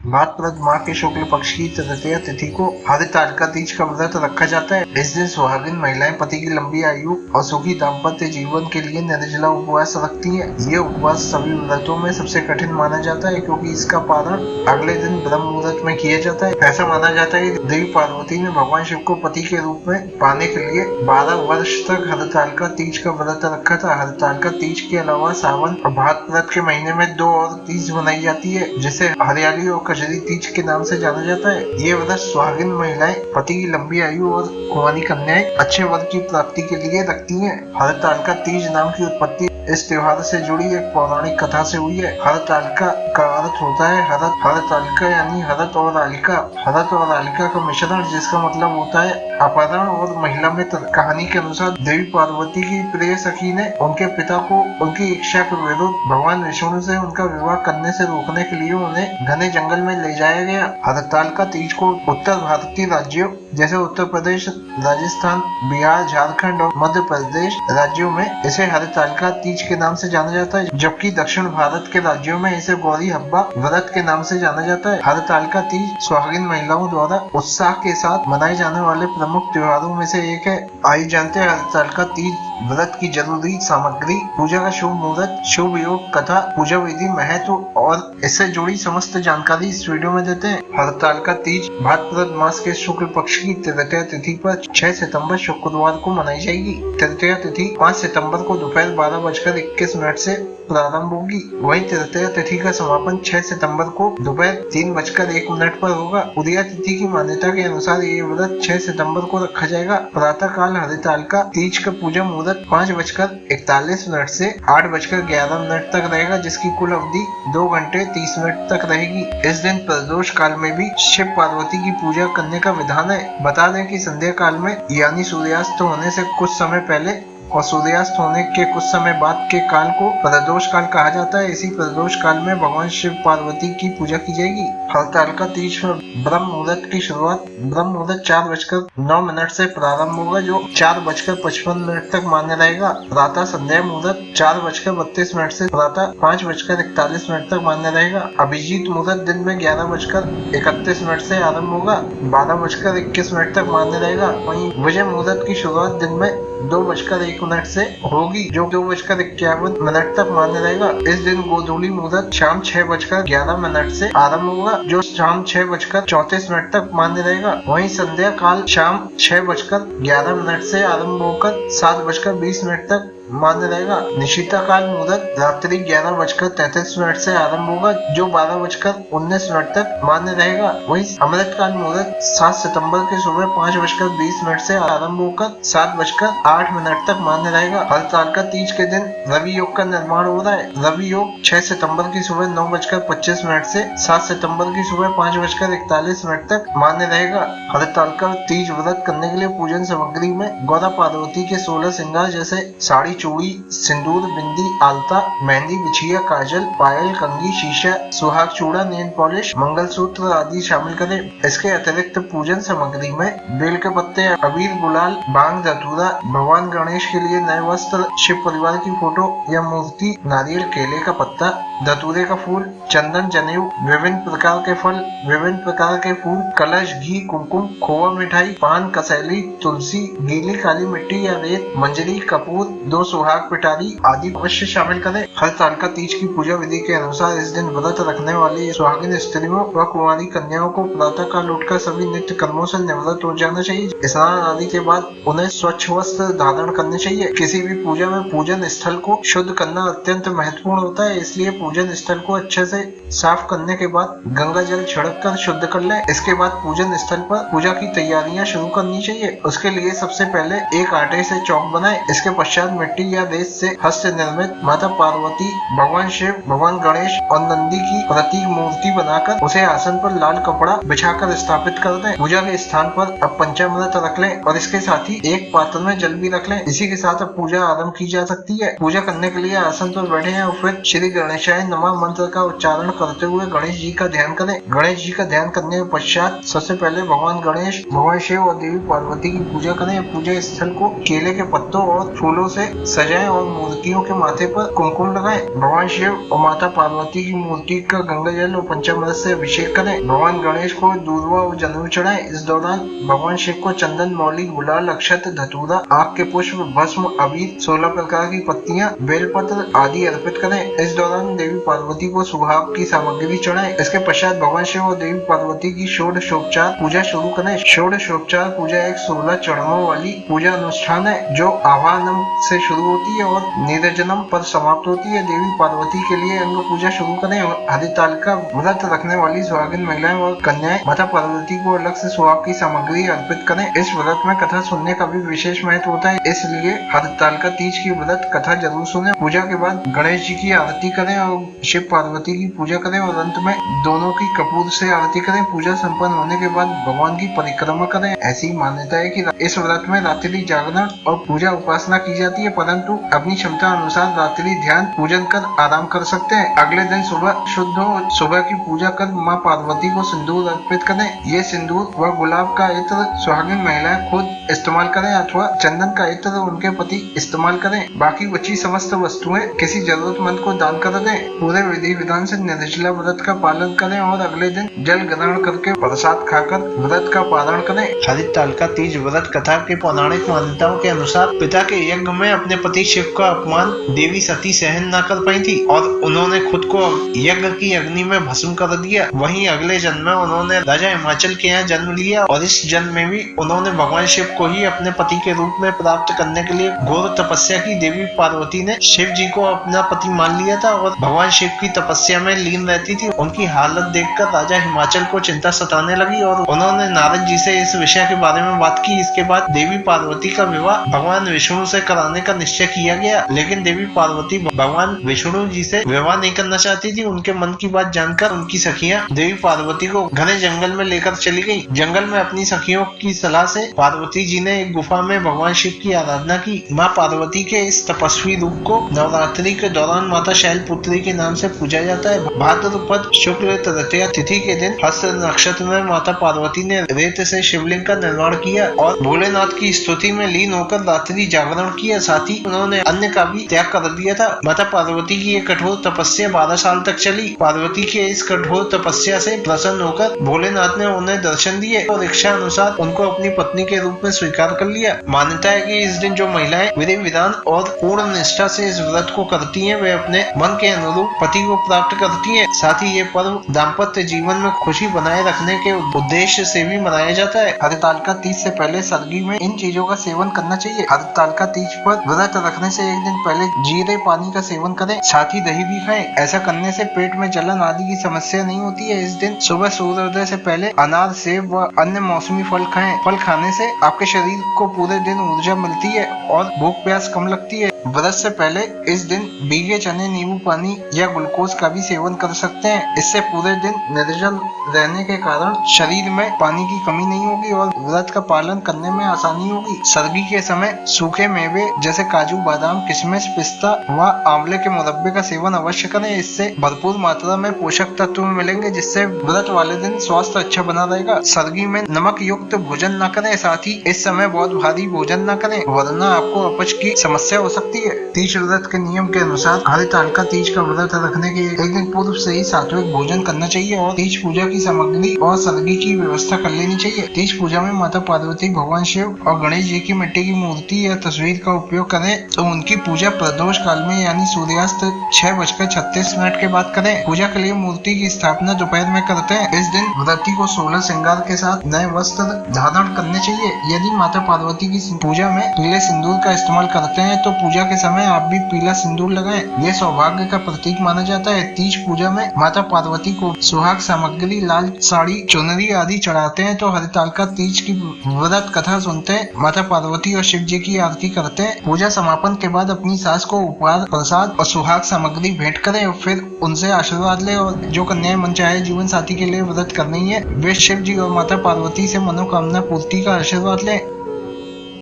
भाद्रपद माह के शुक्ल पक्ष की तृतीया तिथि को हरितालिका तीज का व्रत रखा जाता है। इस दिन सुहागिन महिलाएं पति की लंबी आयु और सुखी दाम्पत्य जीवन के लिए निर्जला उपवास रखती हैं। ये उपवास सभी व्रतों में सबसे कठिन माना जाता है क्योंकि इसका पारण अगले दिन ब्रह्म मुहूर्त में किया जाता है। ऐसा माना जाता है कि देवी पार्वती ने भगवान शिव को पति के रूप में पाने के लिए 12 वर्ष तक हरितालिका तीज का व्रत रखा था। हरितालिका तीज के अलावा सावन और भाद्रपद के महीने में 2 और तीज मनाई जाती है जिसे हरियाली और कजरी तीज के नाम से जाना जाता है। ये व्रत सुहागिन महिलाएं पति की लंबी आयु और कुंवारी कन्याएं अच्छे वर की प्राप्ति के लिए रखती हैं। हरितालिका तीज नाम की उत्पत्ति इस त्योहार से जुड़ी एक पौराणिक कथा से हुई है। हरितालिका का अर्थ होता है हरत। हरितालिका यानी हरत और आलिका। हरत और आलिका का मिश्रण जिसका मतलब होता है अपहरण और महिला मित्र। कहानी के अनुसार देवी पार्वती की प्रिय सखी ने उनके पिता को उनकी इच्छा के विरुद्ध भगवान विष्णु से उनका विवाह करने से रोकने के लिए उन्हें घने जंगल में ले जाया गया। हरितालिका तीज को उत्तर भारतीय राज्यों जैसे उत्तर प्रदेश, राजस्थान, बिहार, झारखंड और मध्य प्रदेश राज्यों में इसे हरितालिका तीज के नाम से जाना जाता है, जबकि दक्षिण भारत के राज्यों में इसे गौरी हब्बा व्रत के नाम से जाना जाता है। हरितालिका तीज सुहागिन महिलाओं द्वारा उत्साह के साथ मनाए जाने वाले प्रमुख त्योहारों में से एक है। आइए जानते हैं हरितालिका तीज व्रत की जरूरी सामग्री, पूजा का शुभ मुहूर्त, शुभ योग, कथा, पूजा विधि, महत्व और इससे जुड़ी समस्त जानकारी इस वीडियो में देते हैं। हरितालिका तीज भाद्रपद मास के शुक्ल पक्ष की तृतीया तिथि पर 6 सितंबर शुक्रवार को मनाई जाएगी। तृतीया तिथि 5 सितंबर को दोपहर 12:21 से प्रारंभ होगी। वहीं तृतीया तिथि का समापन 6 सितंबर को दोपहर 3:01 पर होगा। उदया तिथि की मान्यता के अनुसार ये व्रत 6 सितंबर को रखा जाएगा। प्रातः काल हरितालिका तीज का पूजा मुहूर्त 5:41 से 8:11 तक रहेगा, जिसकी कुल अवधि 2 घंटे 30 मिनट तक रहेगी। इस दिन प्रदोष काल में भी शिव पार्वती की पूजा करने का विधान है। बता दें कि संध्या काल में यानी सूर्यास्त होने से कुछ समय पहले और सूर्यास्त होने के कुछ समय बाद के काल को प्रदोष काल कहा जाता है। इसी प्रदोष काल में भगवान शिव पार्वती की पूजा की जाएगी। हरितालिका तीज में ब्रह्म मुहूर्त की शुरुआत ब्रह्म मुहूर्त 4:09 से प्रारंभ होगा, जो 4:55 तक मान्य रहेगा। प्रातः संध्या मुहूर्त 4:32 से प्रातः 5:41 तक मान्य रहेगा। अभिजीत मुहूर्त दिन में 11:31 से आरंभ होगा, 12:21 तक मान्य रहेगा। वहीं विजय मुहूर्त की शुरुआत दिन में 2:01 से होगी, जो 2:51 तक मान्य रहेगा। इस दिन गोधूली मुहूर्त शाम 6:11 से आरंभ होगा, जो शाम 6:34 तक मान्य रहेगा। वहीं संध्या काल शाम 6:11 से आरंभ होकर 7:20 तक मान्य रहेगा। निशिता काल मुहूर्त रात्रि 11:33 से आरंभ होगा, जो 12:19 तक मान्य रहेगा। वहीं अमृत काल मुहूर्त 7 सितंबर के सुबह 5:20 से आरंभ होकर 7:08 तक मान्य रहेगा। हरितालिका तीज के दिन रवि योग का निर्माण हो रहा है। रवि योग 6 सितंबर की सुबह 9:25 से 7 सितंबर की सुबह 5:41 तक मान्य रहेगा। हरितालिका तीज व्रत करने के लिए पूजन सामग्री में गौरा पार्वती के 16 श्रृंगार जैसे साड़ी, चूड़ी, सिंदूर, बिंदी, आलता, मेहंदी, बिछिया, काजल, पायल, कंघी, शीशा, सुहाग चूड़ा, नेल पॉलिश, मंगलसूत्र आदि शामिल करें। इसके अतिरिक्त पूजन सामग्री में बेल के पत्ते, अबीर, गुलाल, भांग, धतूरा, भगवान गणेश के लिए नए वस्त्र, शिव परिवार की फोटो या मूर्ति, नारियल, केले का पत्ता, धतूरे का फूल, चंदन, जनेऊ, विभिन्न प्रकार के फल, विभिन्न प्रकार के फूल, कलश, घी, कुमकुम, खोवा, मिठाई, पान, कसैली, तुलसी, गीली काली मिट्टी या रेत, मंजरी, कपूर, 2 सुहाग पिटारी आदि अवश्य शामिल करें। हरितालिका तीज की पूजा विधि के अनुसार इस दिन व्रत रखने वाली सुहागिन स्त्रियों व कुंवारी कन्याओं को प्रातः काल उठकर सभी नित्य कर्मों से निवृत्त हो जाना चाहिए। स्नान आदि के बाद उन्हें स्वच्छ वस्त्र धारण करने चाहिए। किसी भी पूजा में पूजन स्थल को शुद्ध करना अत्यंत महत्वपूर्ण होता है, इसलिए पूजन स्थल को अच्छे से साफ करने के बाद गंगा जल छिड़क कर शुद्ध कर लें। इसके बाद पूजन स्थल पर पूजा की तैयारियां शुरू करनी चाहिए। उसके लिए सबसे पहले एक आटे से चौक बनाएं। इसके पश्चात मिट्टी या रेत से हस्त निर्मित माता पार्वती, भगवान शिव, भगवान गणेश और नंदी की प्रतीक मूर्ति बनाकर उसे आसन पर लाल कपड़ा बिछाकर स्थापित कर दें। पूजा के स्थान पर अब पंचामृत व्रत रख लें और इसके साथ ही एक पात्र में जल भी रख लें। इसी के साथ अब पूजा आरंभ की जा सकती है। पूजा करने के लिए आसन पर बैठे हैं और फिर श्री गणेशाय नमः मंत्र का उच्चारण करते हुए गणेश जी का ध्यान करें। गणेश जी का ध्यान करने के पश्चात सबसे पहले भगवान गणेश, भगवान शिव और देवी पार्वती की पूजा करें। पूजा स्थल को केले के पत्तों और फूलों से सजाएं और मूर्तियों के माथे पर कुमकुम लगाएं। भगवान शिव और माता पार्वती की मूर्ति का गंगा जल और पंचामृत से अभिषेक करें। भगवान गणेश को दूर्वा और जनेऊ चढ़ाएं। इस दौरान भगवान शिव को चंदन, मौली, गुलाल, अक्षत, धतूरा, आग के पुष्प, भस्म, अबीर, 16 प्रकार की पत्तियां, बेलपत्र आदि अर्पित करें। इस दौरान देवी पार्वती को सुहाग की सामग्री चढ़ाएं। इसके पश्चात भगवान शिव और देवी पार्वती की षोडशोपचार पूजा शुरू करें। षोडशोपचार पूजा एक 16 चरणों वाली पूजा अनुष्ठान है जो आवाहनम से शुरू होती है और निरजनम पर समाप्त होती है। देवी पार्वती के लिए अंग पूजा शुरू करें और हरितालिका व्रत रखने वाली सुहागिन महिलाएं और कन्याएं माता पार्वती को अलग से सुहाग की सामग्री अर्पित करें। इस व्रत में कथा सुनने का भी विशेष महत्व होता है, इसलिए हरितालिका तीज की व्रत कथा जरूर सुने। पूजा के बाद गणेश जी की आरती करें और शिव पार्वती की पूजा करें और अंत में दोनों की कपूर से आरती करें। पूजा संपन्न होने के बाद भगवान की परिक्रमा करें। ऐसी मान्यता है कि इस व्रत में रात्रि जागरण और पूजा उपासना की जाती है, परंतु अपनी क्षमता अनुसार रात्रि ध्यान पूजन कर आराम कर सकते हैं। अगले दिन सुबह शुद्ध हो, सुबह की पूजा कर माँ पार्वती को सिंदूर अर्पित करें। ये सिंदूर व गुलाब का इत्र सुहागिन महिलाएं खुद इस्तेमाल करें अथवा चंदन का इत्र उनके पति इस्तेमाल करें। बाकी बची समस्त वस्तुएं किसी जरूरतमंद को दान कर दें। पूरे विधि विधान से निर्जला व्रत का पालन करें और अगले दिन जल ग्रहण करके प्रसाद खाकर व्रत का पारण करें। हरितालिका तीज व्रत कथा के पौराणिक मान्यताओं के अनुसार पिता के यज्ञ में अपने पति शिव का अपमान देवी सती सहन न कर पाई थी और उन्होंने खुद को यज्ञ की अग्नि में भस्म कर दिया। वहीं अगले जन्म में उन्होंने राजा हिमाचल के यहाँ जन्म लिया और इस जन्म में भी उन्होंने भगवान शिव को ही अपने पति के रूप में प्राप्त करने के लिए घोर तपस्या की। देवी पार्वती ने शिव जी को अपना पति मान लिया था और भगवान शिव की तपस्या में लीन रहती थी। उनकी हालत देखकर राजा हिमाचल को चिंता सताने लगी और उन्होंने नारद जी से इस विषय के बारे में बात की। इसके बाद देवी पार्वती का विवाह भगवान विष्णु से कराने का निश्चय किया गया, लेकिन देवी पार्वती भगवान विष्णु जी से विवाह नहीं करना चाहती थी। उनके मन की बात जानकर उनकी सखियां देवी पार्वती को घने जंगल में लेकर चली गयी। जंगल में अपनी सखियों की सलाह से पार्वती जी ने एक गुफा में भगवान शिव की आराधना की। माँ पार्वती के इस तपस्वी रूप को नवरात्रि के दौरान माता शैलपुत्री के नाम से पूजा जाता है। भाद्रपद शुक्ल तृतीया तिथि के दिन हस्त नक्षत्र में माता पार्वती ने रेत से शिवलिंग का निर्माण किया और भोलेनाथ की स्तुति में लीन होकर रात्रि जागरण किया। साथ ही उन्होंने अन्य का भी त्याग कर दिया था। माता पार्वती की ये कठोर तपस्या 12 साल तक चली। पार्वती के इस कठोर तपस्या से प्रसन्न होकर भोलेनाथ ने उन्हें दर्शन दिए और इच्छा अनुसार उनको अपनी पत्नी के रूप में स्वीकार कर लिया। मान्यता है कि इस दिन जो महिलाएं विधि विधान और पूर्ण निष्ठा से इस व्रत को करती हैं, वे अपने मन के अनुरूप पति को प्राप्त करती हैं। साथ ही ये पर्व दाम्पत्य जीवन में खुशी बनाए रखने के उद्देश्य से भी मनाया जाता है। हरितालिका तीज से पहले सर्दी में इन चीजों का सेवन करना चाहिए। हरितालिका तीज पर व्रत रखने से एक दिन पहले जीरे पानी का सेवन करें, साथ ही दही भी खाएं। ऐसा करने से पेट में जलन आदि की समस्या नहीं होती है। इस दिन सुबह सूर्योदय से पहले अनार, सेब व अन्य मौसमी फल खाएं। फल खाने से आपके शरीर को पूरे दिन ऊर्जा मिलती है और भूख प्यास कम लगती है। व्रत से पहले इस दिन भीगे चने, नींबू पानी या ग्लूकोज का भी सेवन कर सकते हैं। इससे पूरे दिन निर्जल रहने के कारण शरीर में पानी की कमी नहीं होगी और व्रत का पालन करने में आसानी होगी। सर्दी के समय सूखे मेवे जैसे काजू, बादाम, किशमिश, पिस्ता व आंवले के मुरब्बे का सेवन अवश्य करें। इससे भरपूर मात्रा में पोषक तत्व मिलेंगे, जिससे व्रत वाले दिन स्वास्थ्य अच्छा बना रहेगा। सर्दी में नमक युक्त भोजन न करें, साथ ही इस समय बहुत भारी भोजन न करें, वरना आपको अपच की समस्या हो सकती है। तीज व्रत के नियम के अनुसार हरितालिका तीज का व्रत रखने के एक दिन पूर्व से ही सात्विक भोजन करना चाहिए और तीज पूजा की सामग्री और सर्दी की व्यवस्था कर लेनी चाहिए। तीज पूजा में माता पार्वती, भगवान शिव और गणेश जी की मिट्टी की मूर्ति या तस्वीर का उपयोग करें तो उनकी पूजा प्रदोष काल में यानी सूर्यास्त 6:36 के बाद करें। पूजा के लिए मूर्ति की स्थापना दोपहर में करते हैं। इस दिन व्रती को 16 श्रृंगार के साथ नए वस्त्र धारण करने चाहिए। यदि माता पार्वती की पूजा में पीले सिंदूर का इस्तेमाल करते हैं तो पूजा के समय आप भी पीला सिंदूर लगाएं। ये सौभाग्य का प्रतीक माना जाता है। तीज पूजा में माता पार्वती को सुहाग सामग्री, लाल साड़ी, चुनरी आदि चढ़ाते हैं तो हरितालिका तीज की व्रत कथा सुनते हैं, माता पार्वती और शिव जी की आरती करते हैं। पूजा समापन के बाद अपनी सास को उपहार, प्रसाद और सुहाग सामग्री भेंट करें और फिर उनसे आशीर्वाद ले। और जो कन्याएं मनचाहे जीवन साथी के लिए व्रत करनी है वे शिव जी और माता पार्वती से मनोकामना पूर्ति का आशीर्वाद लें।